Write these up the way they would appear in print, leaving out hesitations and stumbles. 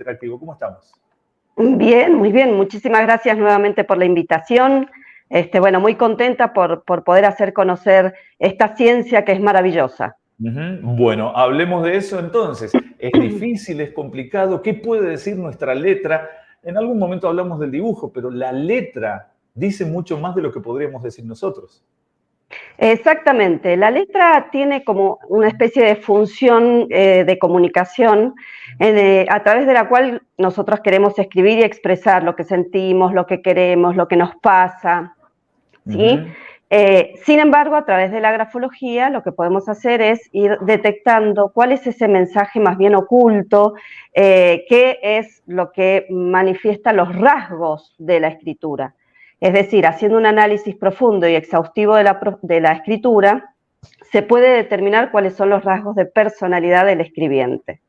Interactivo. ¿Cómo estamos? Bien, muy bien. Muchísimas gracias nuevamente por la invitación. Bueno, muy contenta por poder hacer conocer esta ciencia que es maravillosa. Bueno, hablemos de eso entonces. ¿Es difícil, es complicado? ¿Qué puede decir nuestra letra? En algún momento hablamos del dibujo, pero la letra dice mucho más de lo que podríamos decir nosotros. Exactamente. La letra tiene como una especie de función de comunicación a través de la cual nosotros queremos escribir y expresar lo que sentimos, lo que queremos, lo que nos pasa, ¿sí? Sin embargo, a través de la grafología lo que podemos hacer es ir detectando cuál es ese mensaje más bien oculto, qué es lo que manifiesta los rasgos de la escritura. Es decir, haciendo un análisis profundo y exhaustivo de la escritura, se puede determinar cuáles son los rasgos de personalidad del escribiente.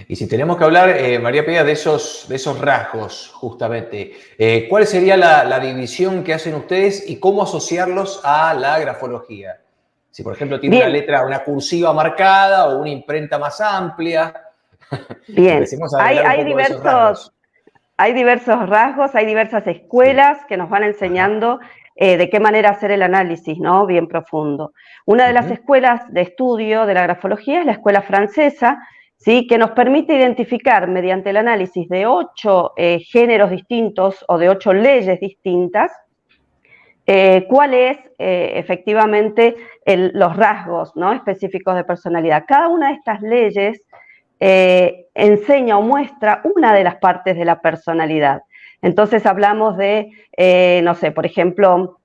Y si tenemos que hablar, María Pía, de esos rasgos, justamente, ¿cuál sería la división que hacen ustedes y cómo asociarlos a la grafología? Si, por ejemplo, tiene una letra, una cursiva marcada o una imprenta más amplia. Bien, hay diversos rasgos, hay diversas escuelas que nos van enseñando de qué manera hacer el análisis, ¿no? Bien profundo. Una de las escuelas de estudio de la grafología es la escuela francesa, ¿sí? Que nos permite identificar mediante el análisis de 8 géneros distintos o de 8 leyes distintas cuál es efectivamente los rasgos, ¿no? Específicos de personalidad. Cada una de estas leyes enseña o muestra una de las partes de la personalidad. Entonces hablamos de, no sé, por ejemplo,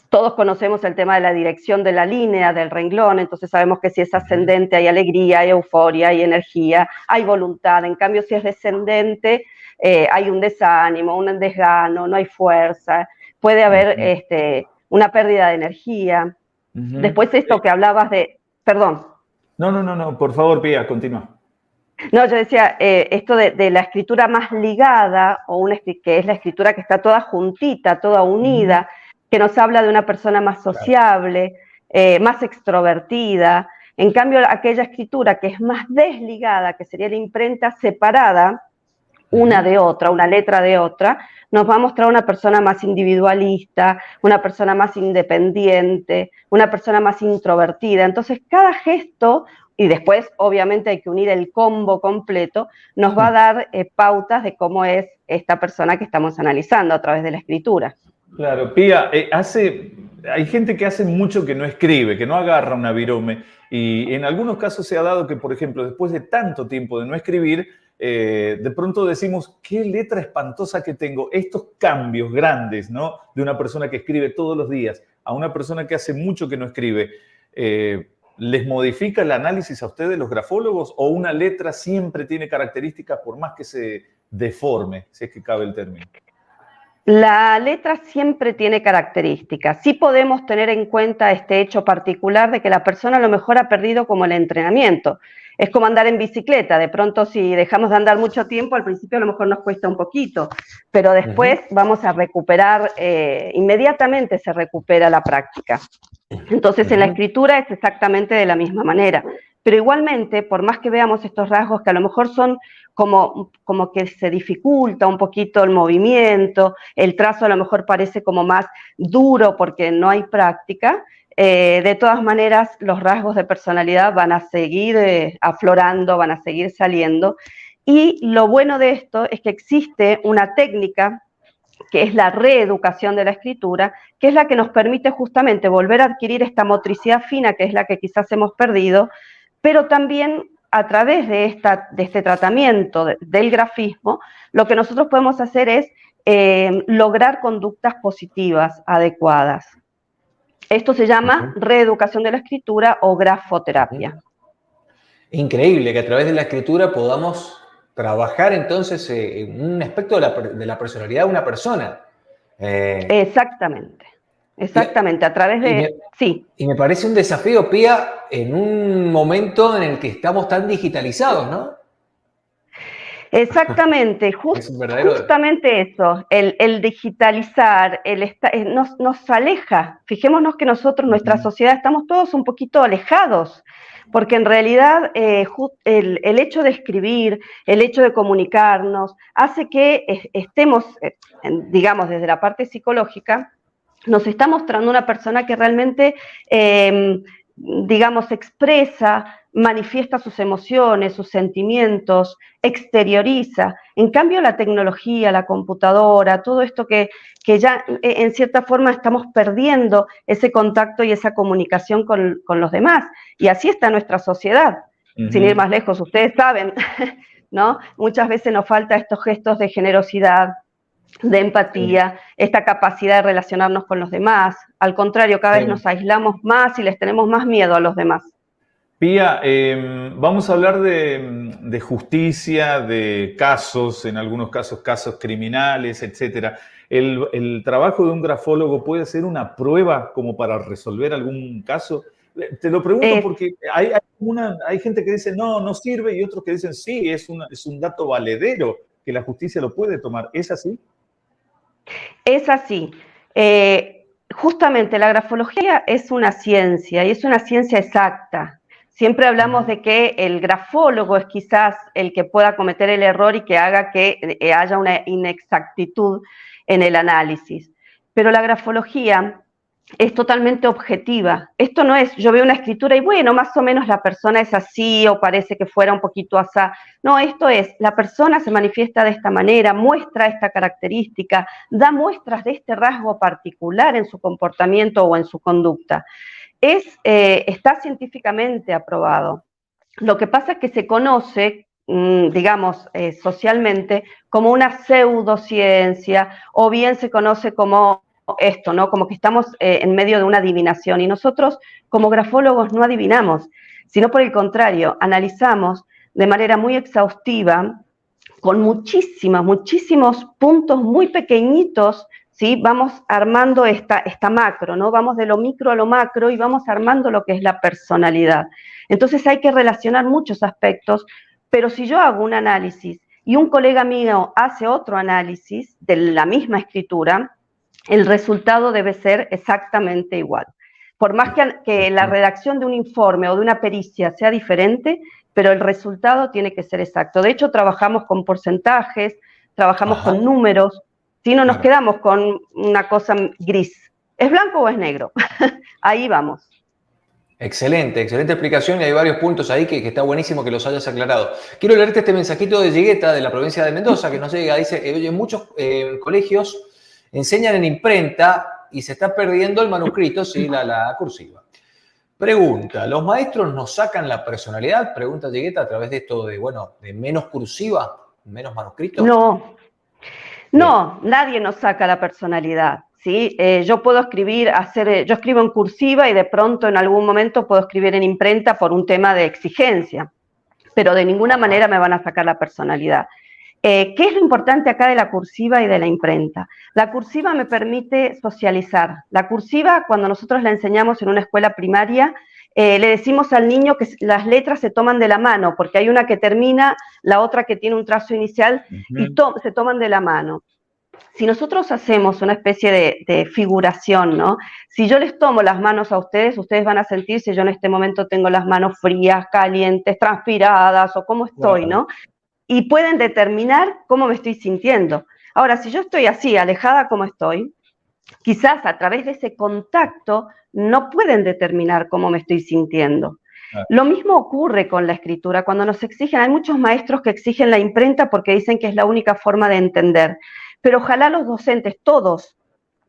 todos conocemos el tema de la dirección de la línea, del renglón, entonces sabemos que si es ascendente hay alegría, hay euforia, hay energía, hay voluntad. En cambio, si es descendente, hay un desánimo, un desgano, no hay fuerza, puede haber una pérdida de energía. Después esto que hablabas de... Perdón. No, por favor, Pía, continúa. No, yo decía, esto de la escritura más ligada, que es la escritura que está toda juntita, toda unida, que nos habla de una persona más sociable, más extrovertida. En cambio, aquella escritura que es más desligada, que sería la imprenta separada, una de otra, una letra de otra, nos va a mostrar una persona más individualista, una persona más independiente, una persona más introvertida. Entonces, cada gesto, y después obviamente hay que unir el combo completo, nos va a dar pautas de cómo es esta persona que estamos analizando a través de la escritura. Claro, Pía, hay gente que hace mucho que no escribe, que no agarra una virome, y en algunos casos se ha dado que, por ejemplo, después de tanto tiempo de no escribir, de pronto decimos, qué letra espantosa que tengo. Estos cambios grandes, ¿no? De una persona que escribe todos los días a una persona que hace mucho que no escribe, ¿les modifica el análisis a ustedes los grafólogos o una letra siempre tiene características por más que se deforme, si es que cabe el término? La letra siempre tiene características. Sí podemos tener en cuenta este hecho particular de que la persona a lo mejor ha perdido como el entrenamiento. Es como andar en bicicleta. De pronto, si dejamos de andar mucho tiempo, al principio a lo mejor nos cuesta un poquito, pero después vamos a recuperar, inmediatamente se recupera la práctica. Entonces, en la escritura es exactamente de la misma manera. Pero igualmente, por más que veamos estos rasgos que a lo mejor son como que se dificulta un poquito el movimiento, el trazo a lo mejor parece como más duro porque no hay práctica, de todas maneras los rasgos de personalidad van a seguir aflorando, van a seguir saliendo. Y lo bueno de esto es que existe una técnica que es la reeducación de la escritura, que es la que nos permite justamente volver a adquirir esta motricidad fina, que es la que quizás hemos perdido, pero también a través de este tratamiento del grafismo, lo que nosotros podemos hacer es lograr conductas positivas adecuadas. Esto se llama reeducación de la escritura o grafoterapia. Increíble que a través de la escritura podamos trabajar entonces en un aspecto de la personalidad de una persona. Exactamente. Exactamente, a través de... Sí. Y me parece un desafío, Pía, en un momento en el que estamos tan digitalizados, ¿no? Exactamente, justamente eso, el digitalizar, nos aleja. Fijémonos que nosotros, nuestra sociedad, estamos todos un poquito alejados. porque en realidad el hecho de escribir, el hecho de comunicarnos, hace que estemos, digamos, desde la parte psicológica, nos está mostrando una persona que realmente, digamos, expresa, manifiesta sus emociones, sus sentimientos, exterioriza. En cambio, la tecnología, la computadora, todo esto que ya en cierta forma estamos perdiendo ese contacto y esa comunicación con los demás. Y así está nuestra sociedad. Sin ir más lejos, ustedes saben, ¿no? Muchas veces nos falta estos gestos de generosidad, de empatía, esta capacidad de relacionarnos con los demás. Al contrario, cada vez nos aislamos más y les tenemos más miedo a los demás. Pía, vamos a hablar de justicia, de casos, en algunos casos casos criminales, etcétera. ¿El trabajo de un grafólogo puede ser una prueba como para resolver algún caso? Te lo pregunto porque hay gente que dice no sirve y otros que dicen sí, es un dato valedero que la justicia lo puede tomar. ¿Es así? Es así. Justamente la grafología es una ciencia y es una ciencia exacta. Siempre hablamos de que el grafólogo es quizás el que pueda cometer el error y que haga que haya una inexactitud en el análisis. Pero la grafología es totalmente objetiva. Esto no es, yo veo una escritura y bueno, más o menos la persona es así o parece que fuera un poquito asá. No, esto es, la persona se manifiesta de esta manera, muestra esta característica, da muestras de este rasgo particular en su comportamiento o en su conducta. Está científicamente aprobado. Lo que pasa es que se conoce, digamos, socialmente como una pseudociencia o bien se conoce como esto, ¿no? Como que estamos en medio de una adivinación y nosotros como grafólogos no adivinamos, sino por el contrario, analizamos de manera muy exhaustiva, con muchísimos puntos muy pequeñitos, ¿sí? Vamos armando esta macro, ¿no? Vamos de lo micro a lo macro y vamos armando lo que es la personalidad. Entonces hay que relacionar muchos aspectos, pero si yo hago un análisis y un colega mío hace otro análisis de la misma escritura, el resultado debe ser exactamente igual. Por más que la redacción de un informe o de una pericia sea diferente, pero el resultado tiene que ser exacto. De hecho, trabajamos con porcentajes, trabajamos con números, si no nos quedamos con una cosa gris. ¿Es blanco o es negro? Ahí vamos. Excelente explicación y hay varios puntos ahí que está buenísimo que los hayas aclarado. Quiero leerte este mensajito de Yegueta, de la provincia de Mendoza, que nos llega, dice, oye, muchos colegios enseñan en imprenta y se está perdiendo el manuscrito, sí, la cursiva. Pregunta, ¿los maestros nos sacan la personalidad? Pregunta Yegueta a través de esto de menos cursiva, menos manuscrito. No, nadie nos saca la personalidad, ¿sí? Yo puedo escribir, yo escribo en cursiva y de pronto en algún momento puedo escribir en imprenta por un tema de exigencia, pero de ninguna manera me van a sacar la personalidad. ¿Qué es lo importante acá de la cursiva y de la imprenta? La cursiva me permite socializar. La cursiva, cuando nosotros la enseñamos en una escuela primaria, le decimos al niño que las letras se toman de la mano, porque hay una que termina, la otra que tiene un trazo inicial, y se toman de la mano. Si nosotros hacemos una especie de figuración, ¿no? Si yo les tomo las manos a ustedes, ustedes van a sentir si yo en este momento tengo las manos frías, calientes, transpiradas, o cómo estoy, ¿no? Y pueden determinar cómo me estoy sintiendo. Ahora, si yo estoy así, alejada como estoy, quizás a través de ese contacto no pueden determinar cómo me estoy sintiendo. Lo mismo ocurre con la escritura. Cuando nos exigen, hay muchos maestros que exigen la imprenta porque dicen que es la única forma de entender. Pero ojalá los docentes, todos,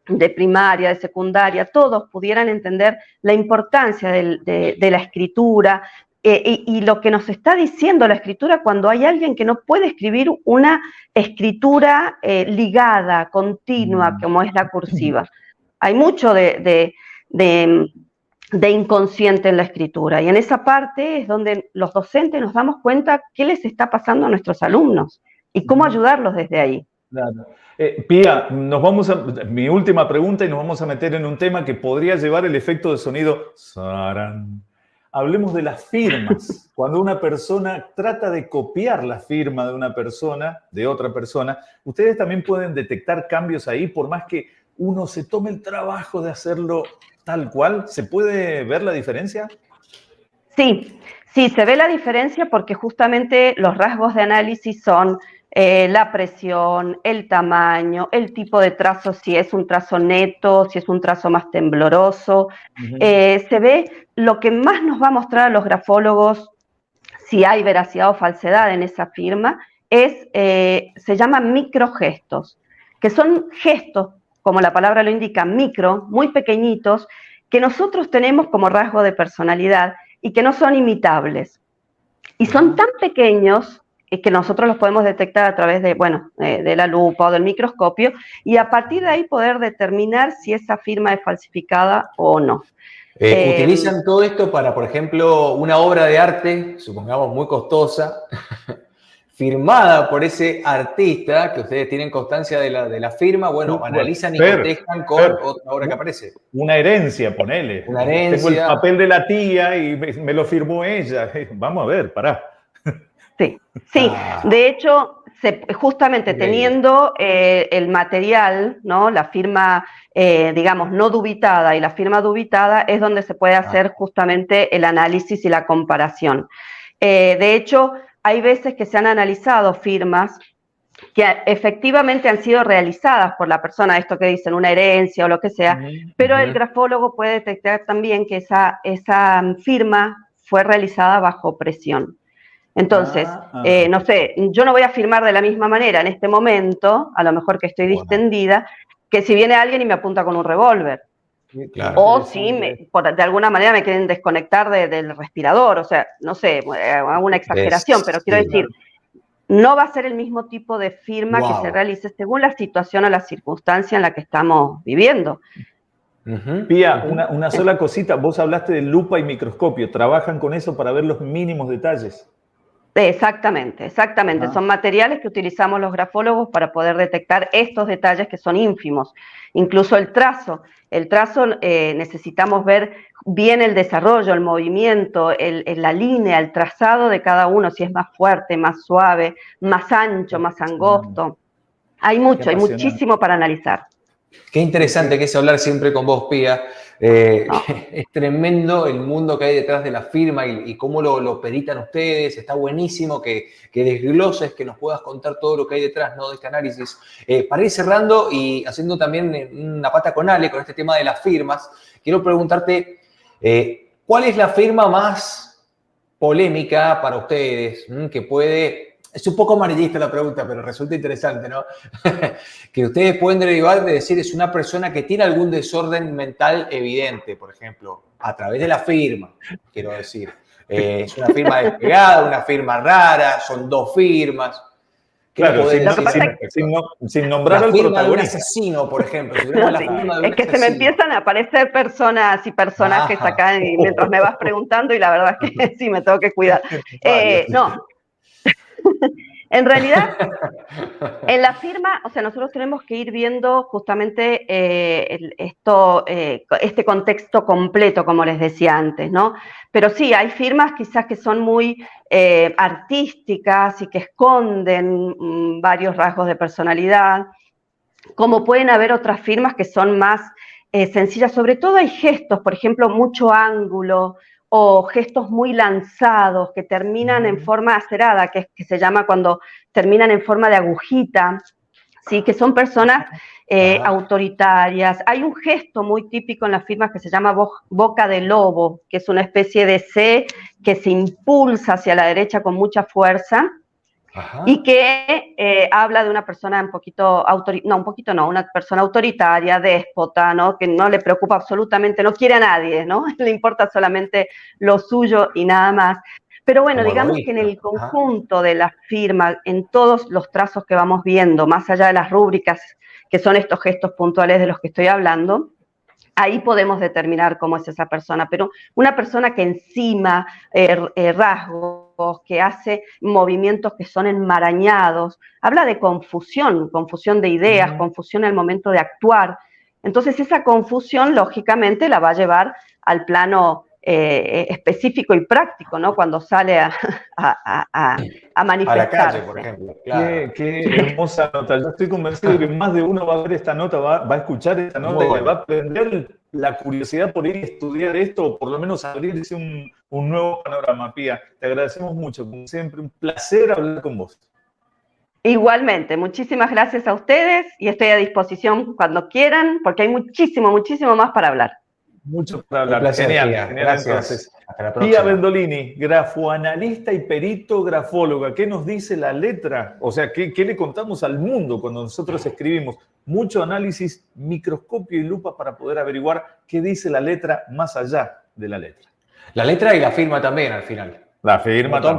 de primaria, de secundaria, todos pudieran entender la importancia de la escritura, y lo que nos está diciendo la escritura cuando hay alguien que no puede escribir una escritura ligada, continua, como es la cursiva. Hay mucho de inconsciente en la escritura y en esa parte es donde los docentes nos damos cuenta qué les está pasando a nuestros alumnos y cómo ayudarlos desde ahí. Claro. Pía, mi última pregunta y nos vamos a meter en un tema que podría llevar el efecto de sonido. ¡Sarán! Hablemos de las firmas. Cuando una persona trata de copiar la firma de una persona, de otra persona, ustedes también pueden detectar cambios ahí, por más que uno se tome el trabajo de hacerlo tal cual. ¿Se puede ver la diferencia? Sí, sí, se ve la diferencia porque justamente los rasgos de análisis son la presión, el tamaño, el tipo de trazo, si es un trazo neto, si es un trazo más tembloroso. Se ve lo que más nos va a mostrar a los grafólogos si hay veracidad o falsedad en esa firma, se llaman microgestos, que son gestos, como la palabra lo indica, micro, muy pequeñitos, que nosotros tenemos como rasgo de personalidad y que no son imitables. Y son tan pequeños que nosotros los podemos detectar a través de, bueno, de la lupa o del microscopio, y a partir de ahí poder determinar si esa firma es falsificada o no. ¿Utilizan todo esto para, por ejemplo, una obra de arte, supongamos muy costosa, firmada por ese artista, que ustedes tienen constancia de la firma? Bueno, analizan y cotejan con otra obra que aparece. Una herencia, ponele. Una herencia. Tengo el papel de la tía y me lo firmó ella. Vamos a ver, pará. Sí, sí. De hecho, justamente teniendo el material, ¿no? La firma, digamos, no dubitada y la firma dubitada es donde se puede hacer justamente el análisis y la comparación. De hecho, hay veces que se han analizado firmas que efectivamente han sido realizadas por la persona, esto que dicen, una herencia o lo que sea, pero el grafólogo puede detectar también que esa firma fue realizada bajo presión. Entonces, no sé, yo no voy a firmar de la misma manera en este momento, a lo mejor que estoy distendida, que si viene alguien y me apunta con un revólver. Claro. O si de alguna manera me quieren desconectar del respirador, o sea, no sé, hago una exageración, pero quiero decir, no va a ser el mismo tipo de firma que se realice según la situación o la circunstancia en la que estamos viviendo. Pía, una sola cosita, vos hablaste de lupa y microscopio, ¿trabajan con eso para ver los mínimos detalles? Exactamente, exactamente. Son materiales que utilizamos los grafólogos para poder detectar estos detalles que son ínfimos. Incluso el trazo. El trazo necesitamos ver bien el desarrollo, el movimiento, la línea, el trazado de cada uno, si es más fuerte, más suave, más ancho, más angosto. Hay mucho, hay muchísimo para analizar. Qué interesante que es hablar siempre con vos, Pía. Es tremendo el mundo que hay detrás de la firma y cómo lo peritan ustedes. Está buenísimo que desgloses, que nos puedas contar todo lo que hay detrás, ¿no?, de este análisis. Para ir cerrando y haciendo también una pata con Ale con este tema de las firmas, quiero preguntarte, ¿cuál es la firma más polémica para ustedes? Que puede... Es un poco amarillista la pregunta, pero resulta interesante, ¿no? Que ustedes pueden derivar de decir es una persona que tiene algún desorden mental evidente, por ejemplo, a través de la firma, quiero decir. Es una firma despegada, una firma rara, son dos firmas. Claro, sin nombrar al protagonista. La firma de un asesino, por ejemplo. Si no, la firma de un asesino. Se me empiezan a aparecer personas y personajes acá mientras me vas preguntando y la verdad es que sí me tengo que cuidar. No. En realidad, en la firma, o sea, nosotros tenemos que ir viendo justamente este contexto completo, como les decía antes, ¿no? Pero sí, hay firmas quizás que son muy artísticas y que esconden varios rasgos de personalidad, como pueden haber otras firmas que son más sencillas. Sobre todo hay gestos, por ejemplo, mucho ángulo, o gestos muy lanzados que terminan en forma acerada, que se llama cuando terminan en forma de agujita, ¿sí? Que son personas autoritarias. Hay un gesto muy típico en las firmas que se llama boca de lobo, que es una especie de C que se impulsa hacia la derecha con mucha fuerza. Y que habla de una persona una persona autoritaria, déspota, ¿no? Que no le preocupa absolutamente, no quiere a nadie, ¿no? Le importa solamente lo suyo y nada más. Pero bueno, digamos que en el conjunto de la firma, en todos los trazos que vamos viendo, más allá de las rúbricas, que son estos gestos puntuales de los que estoy hablando, ahí podemos determinar cómo es esa persona. Pero una persona que encima rasgos, que hace movimientos que son enmarañados, habla de confusión de ideas, confusión al momento de actuar. Entonces esa confusión, lógicamente, la va a llevar al plano específico y práctico, ¿no? Cuando sale a manifestarse. A la calle, por ejemplo. Claro. Qué hermosa nota. Yo estoy convencido de que más de uno va a ver esta nota, va a escuchar esta nota y le va a prender la curiosidad por ir a estudiar esto, o por lo menos abrirse un nuevo panorama. Pía, te agradecemos mucho, como siempre, un placer hablar con vos. Igualmente, muchísimas gracias a ustedes y estoy a disposición cuando quieran, porque hay muchísimo, muchísimo más para hablar. Mucho para hablar. Placer, genial, Pía. genial. Gracias. Entonces, Hasta la próxima. Pía Bendolini, grafoanalista y perito grafóloga. ¿Qué nos dice la letra? O sea, ¿qué le contamos al mundo cuando nosotros escribimos? Mucho análisis, microscopio y lupa para poder averiguar qué dice la letra más allá de la letra. La letra y la firma también al final. La firma también.